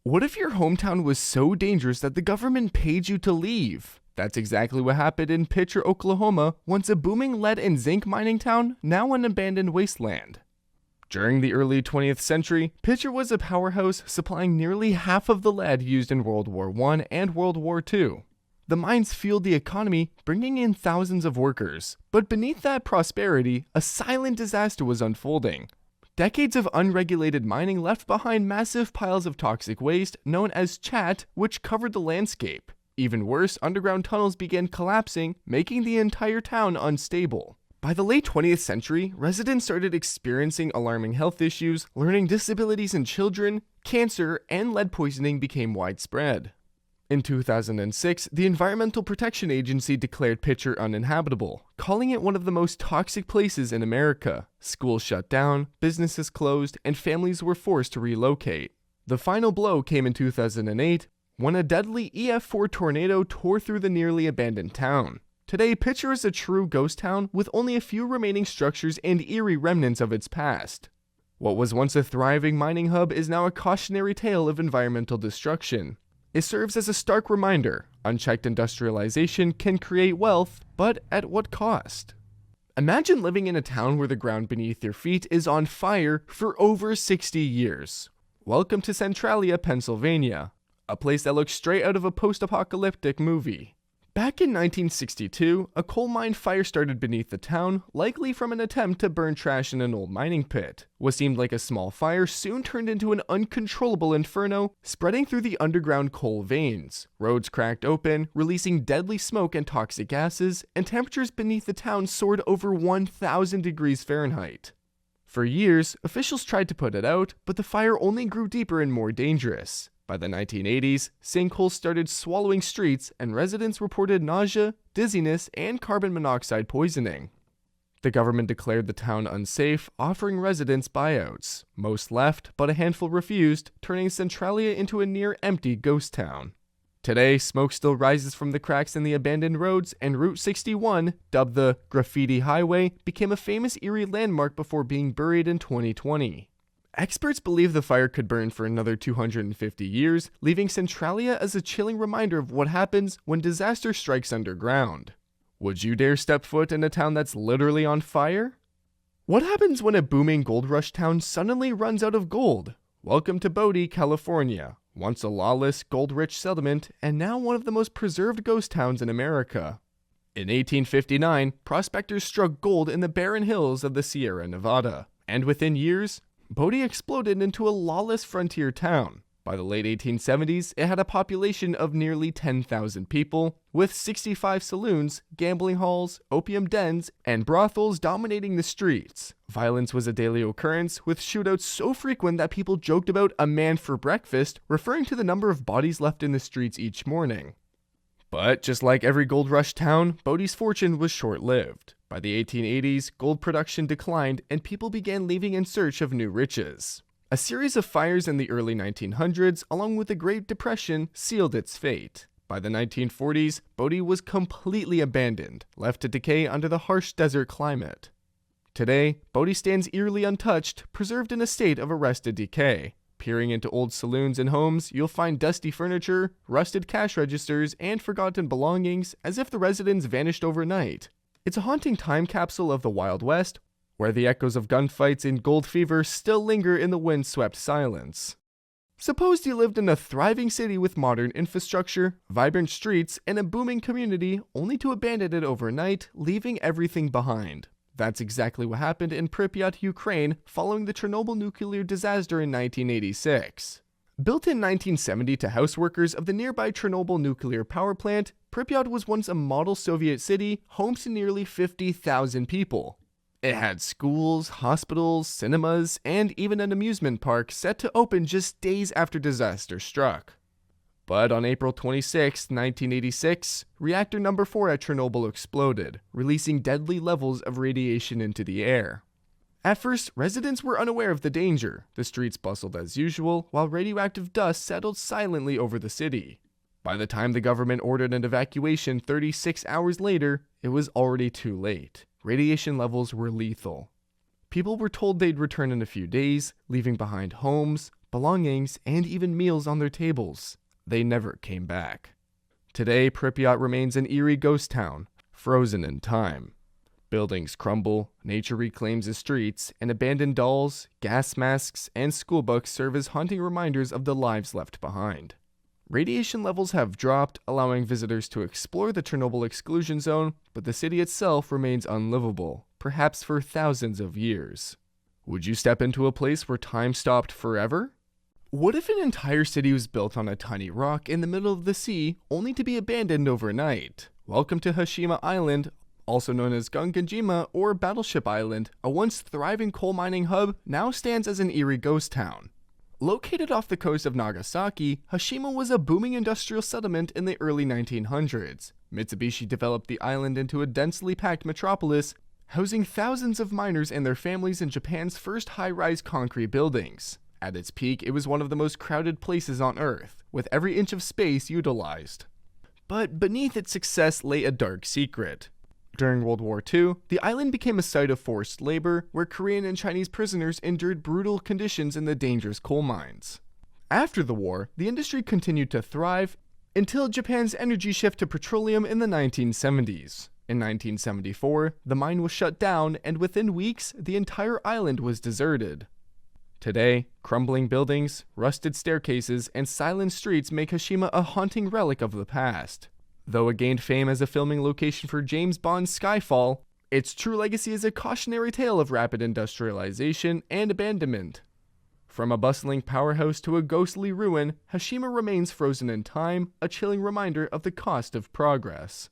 What if your hometown was so dangerous that the government paid you to leave? That's exactly what happened in Picher, Oklahoma, once a booming lead and zinc mining town, now an abandoned wasteland. During the early 20th century, Picher was a powerhouse supplying nearly half of the lead used in World War I and World War II. The mines fueled the economy, bringing in thousands of workers. But beneath that prosperity, a silent disaster was unfolding. Decades of unregulated mining left behind massive piles of toxic waste known as chat, which covered the landscape. Even worse, underground tunnels began collapsing, making the entire town unstable. By the late 20th century, residents started experiencing alarming health issues, learning disabilities in children, cancer, and lead poisoning became widespread. In 2006, the Environmental Protection Agency declared Picher uninhabitable, calling it one of the most toxic places in America. Schools shut down, businesses closed, and families were forced to relocate. The final blow came in 2008, when a deadly EF4 tornado tore through the nearly abandoned town. Today, Picher is a true ghost town with only a few remaining structures and eerie remnants of its past. What was once a thriving mining hub is now a cautionary tale of environmental destruction. It serves as a stark reminder: unchecked industrialization can create wealth, but at what cost? Imagine living in a town where the ground beneath your feet is on fire for over 60 years. Welcome to Centralia, Pennsylvania, a place that looks straight out of a post-apocalyptic movie. Back in 1962, a coal mine fire started beneath the town, likely from an attempt to burn trash in an old mining pit. What seemed like a small fire soon turned into an uncontrollable inferno, spreading through the underground coal veins. Roads cracked open, releasing deadly smoke and toxic gases, and temperatures beneath the town soared over 1,000 degrees Fahrenheit. For years, officials tried to put it out, but the fire only grew deeper and more dangerous. By the 1980s, sinkholes started swallowing streets, and residents reported nausea, dizziness, and carbon monoxide poisoning. The government declared the town unsafe, offering residents buyouts. Most left, but a handful refused, turning Centralia into a near-empty ghost town. Today, smoke still rises from the cracks in the abandoned roads, and Route 61, dubbed the Graffiti Highway, became a famous eerie landmark before being buried in 2020. Experts believe the fire could burn for another 250 years, leaving Centralia as a chilling reminder of what happens when disaster strikes underground. Would you dare step foot in a town that's literally on fire? What happens when a booming gold rush town suddenly runs out of gold? Welcome to Bodie, California, once a lawless, gold-rich settlement, and now one of the most preserved ghost towns in America. In 1859, prospectors struck gold in the barren hills of the Sierra Nevada, and within years, Bodie exploded into a lawless frontier town. By the late 1870s, it had a population of nearly 10,000 people, with 65 saloons, gambling halls, opium dens, and brothels dominating the streets. Violence was a daily occurrence, with shootouts so frequent that people joked about a man for breakfast, referring to the number of bodies left in the streets each morning. But just like every gold rush town, Bodie's fortune was short-lived. By the 1880s, gold production declined and people began leaving in search of new riches. A series of fires in the early 1900s, along with the Great Depression, sealed its fate. By the 1940s, Bodie was completely abandoned, left to decay under the harsh desert climate. Today, Bodie stands eerily untouched, preserved in a state of arrested decay. Peering into old saloons and homes, you'll find dusty furniture, rusted cash registers, and forgotten belongings, as if the residents vanished overnight. It's a haunting time capsule of the Wild West, where the echoes of gunfights and gold fever still linger in the wind-swept silence. Suppose you lived in a thriving city with modern infrastructure, vibrant streets, and a booming community, only to abandon it overnight, leaving everything behind. That's exactly what happened in Pripyat, Ukraine, following the Chernobyl nuclear disaster in 1986. Built in 1970 to house workers of the nearby Chernobyl nuclear power plant, Pripyat was once a model Soviet city, home to nearly 50,000 people. It had schools, hospitals, cinemas, and even an amusement park set to open just days after disaster struck. But on April 26, 1986, reactor number 4 at Chernobyl exploded, releasing deadly levels of radiation into the air. At first, residents were unaware of the danger. The streets bustled as usual, while radioactive dust settled silently over the city. By the time the government ordered an evacuation 36 hours later, it was already too late. Radiation levels were lethal. People were told they'd return in a few days, leaving behind homes, belongings, and even meals on their tables. They never came back. Today, Pripyat remains an eerie ghost town, frozen in time. Buildings crumble, nature reclaims the streets, and abandoned dolls, gas masks, and school books serve as haunting reminders of the lives left behind. Radiation levels have dropped, allowing visitors to explore the Chernobyl exclusion zone, but the city itself remains unlivable, perhaps for thousands of years. Would you step into a place where time stopped forever? What if an entire city was built on a tiny rock in the middle of the sea, only to be abandoned overnight? Welcome to Hashima Island, also known as Gunganjima or Battleship Island. A once thriving coal mining hub now stands as an eerie ghost town. Located off the coast of Nagasaki, Hashima was a booming industrial settlement in the early 1900s. Mitsubishi developed the island into a densely packed metropolis, housing thousands of miners and their families in Japan's first high-rise concrete buildings. At its peak, it was one of the most crowded places on Earth, with every inch of space utilized. But beneath its success lay a dark secret. During World War II, the island became a site of forced labor, where Korean and Chinese prisoners endured brutal conditions in the dangerous coal mines. After the war, the industry continued to thrive until Japan's energy shift to petroleum in the 1970s. In 1974, the mine was shut down, and within weeks, the entire island was deserted. Today, crumbling buildings, rusted staircases, and silent streets make Hashima a haunting relic of the past. Though it gained fame as a filming location for James Bond's Skyfall, its true legacy is a cautionary tale of rapid industrialization and abandonment. From a bustling powerhouse to a ghostly ruin, Hashima remains frozen in time, a chilling reminder of the cost of progress.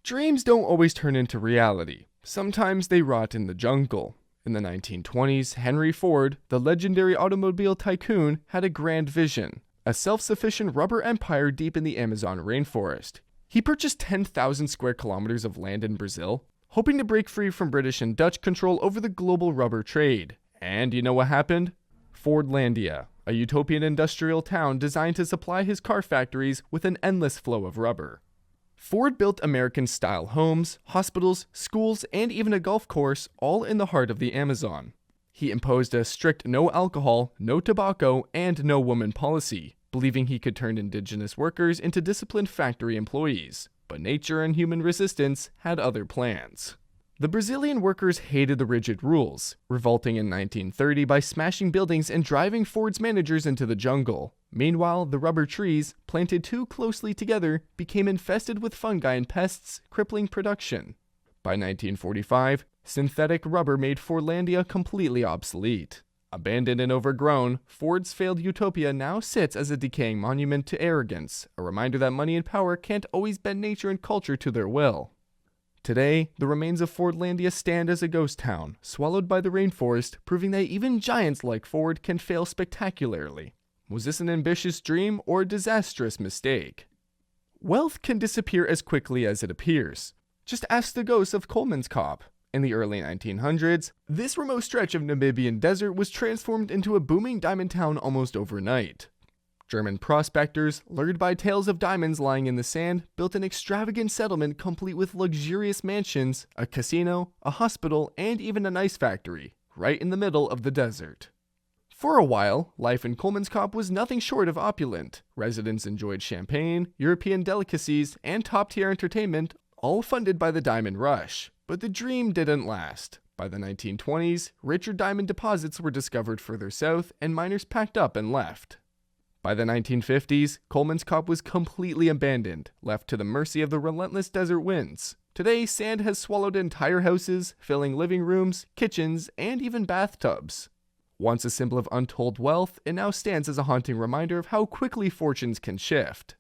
Dreams don't always turn into reality. Sometimes they rot in the jungle. In the 1920s, Henry Ford, the legendary automobile tycoon, had a grand vision: a self-sufficient rubber empire deep in the Amazon rainforest. He purchased 10,000 square kilometers of land in Brazil, hoping to break free from British and Dutch control over the global rubber trade. And you know what happened? Fordlandia, a utopian industrial town designed to supply his car factories with an endless flow of rubber. Ford built American-style homes, hospitals, schools, and even a golf course, all in the heart of the Amazon. He imposed a strict no alcohol, no tobacco, and no woman policy, believing he could turn indigenous workers into disciplined factory employees. But nature and human resistance had other plans. The Brazilian workers hated the rigid rules, revolting in 1930 by smashing buildings and driving Ford's managers into the jungle. Meanwhile, the rubber trees, planted too closely together, became infested with fungi and pests, crippling production. By 1945, synthetic rubber made Fordlandia completely obsolete. Abandoned and overgrown, Ford's failed utopia now sits as a decaying monument to arrogance, a reminder that money and power can't always bend nature and culture to their will. Today, the remains of Fordlandia stand as a ghost town, swallowed by the rainforest, proving that even giants like Ford can fail spectacularly. Was this an ambitious dream or a disastrous mistake? Wealth can disappear as quickly as it appears. Just ask the ghosts of Kolmanskop. In the early 1900s, this remote stretch of Namibian desert was transformed into a booming diamond town almost overnight. German prospectors, lured by tales of diamonds lying in the sand, built an extravagant settlement complete with luxurious mansions, a casino, a hospital, and even an ice factory, right in the middle of the desert. For a while, life in Kolmanskop was nothing short of opulent. Residents enjoyed champagne, European delicacies, and top-tier entertainment, all funded by the diamond rush. But the dream didn't last. By the 1920s, richer diamond deposits were discovered further south, and miners packed up and left. By the 1950s, Kolmanskop was completely abandoned, left to the mercy of the relentless desert winds. Today, sand has swallowed entire houses, filling living rooms, kitchens, and even bathtubs. Once a symbol of untold wealth, it now stands as a haunting reminder of how quickly fortunes can shift.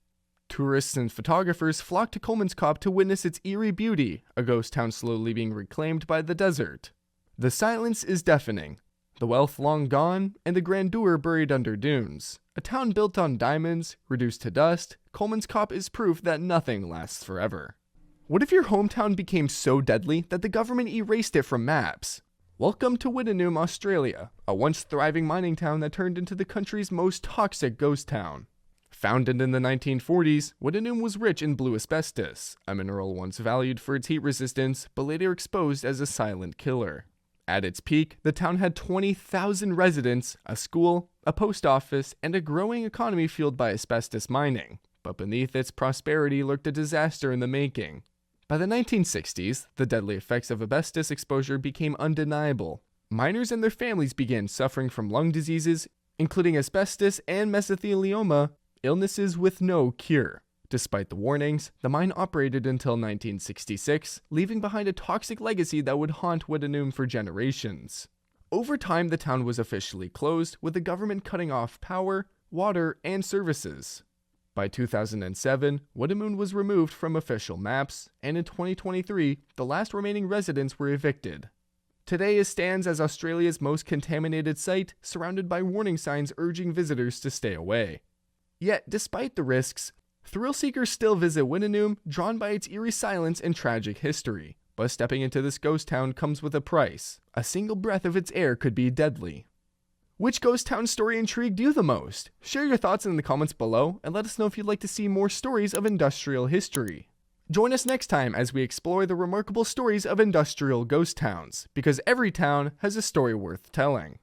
Tourists and photographers flock to Kolmanskop to witness its eerie beauty, a ghost town slowly being reclaimed by the desert. The silence is deafening, the wealth long gone, and the grandeur buried under dunes. A town built on diamonds, reduced to dust, Kolmanskop is proof that nothing lasts forever. What if your hometown became so deadly that the government erased it from maps? Welcome to Wittenoom, Australia, a once thriving mining town that turned into the country's most toxic ghost town. Founded in the 1940s, Wittenoom was rich in blue asbestos, a mineral once valued for its heat resistance, but later exposed as a silent killer. At its peak, the town had 20,000 residents, a school, a post office, and a growing economy fueled by asbestos mining. But beneath its prosperity lurked a disaster in the making. By the 1960s, the deadly effects of asbestos exposure became undeniable. Miners and their families began suffering from lung diseases, including asbestos and mesothelioma, illnesses with no cure. Despite the warnings, the mine operated until 1966, leaving behind a toxic legacy that would haunt Wittenoom for generations. Over time, the town was officially closed, with the government cutting off power, water, and services. By 2007, Wittenoom was removed from official maps, and in 2023, the last remaining residents were evicted. Today, it stands as Australia's most contaminated site, surrounded by warning signs urging visitors to stay away. Yet, despite the risks, thrill seekers still visit Wittenoom, drawn by its eerie silence and tragic history. But stepping into this ghost town comes with a price. A single breath of its air could be deadly. Which ghost town story intrigued you the most? Share your thoughts in the comments below, and let us know if you'd like to see more stories of industrial history. Join us next time as we explore the remarkable stories of industrial ghost towns, because every town has a story worth telling.